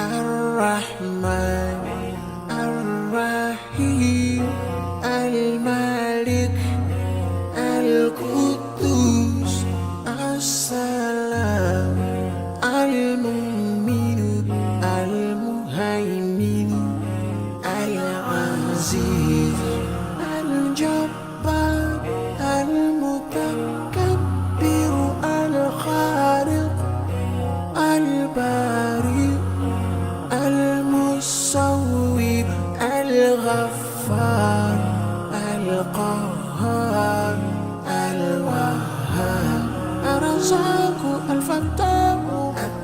الرحمن الرحيم الملك القدوس السلام المؤمن المهيمن العزيز الجبار المتكبر الخالق البارئ المصور الغفار القهار الوهاب الرزاق الفتاح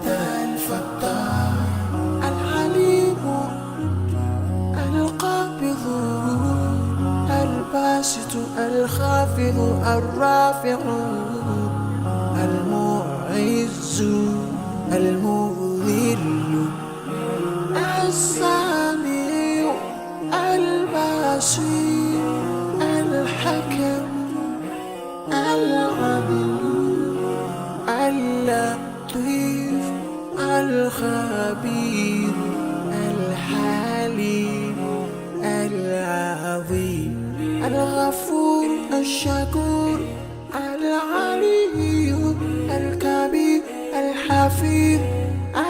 الفتاح العليم القابض الباسط الخافض الرافع المعز المذل السميع البصير الحكم العدل اللطيف الخبير الحليم العظيم الغفور الشكور العلي الكبير الحفيظ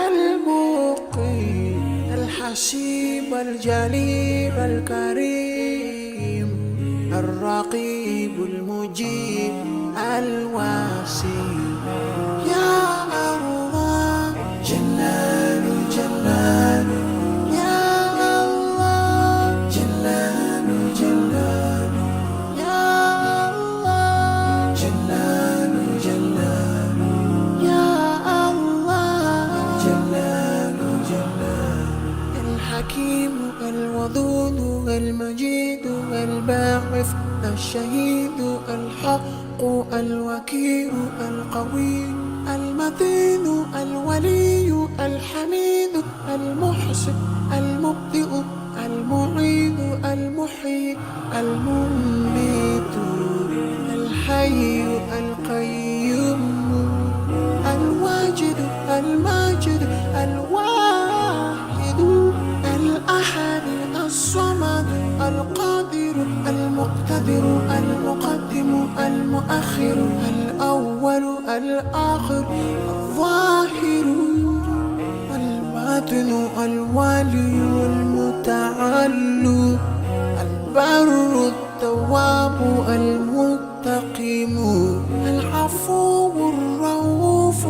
المقيم الحسيب الجليل الكريم الرقيب المجيب الواسع يا الله جلال جلال يا الله جلال جلال يا الله جلال جلال يا الله جلال جلال الحكيم الودود المجيد الباعث الشهيد الحق الوكيل القوي المتين الولي الحميد المحسن المبدئ المعيد المحيي المميت الحي القيوم الواجد الماجد الواحد الأحد الصمد القادر المقتدر المقدم المؤخر الأول الآخر الظاهر الباطن الوالي المتعالي البر التواب المنتقم العفو الرؤوف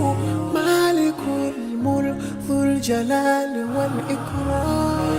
مالك الملك ذو الجلال والإكرام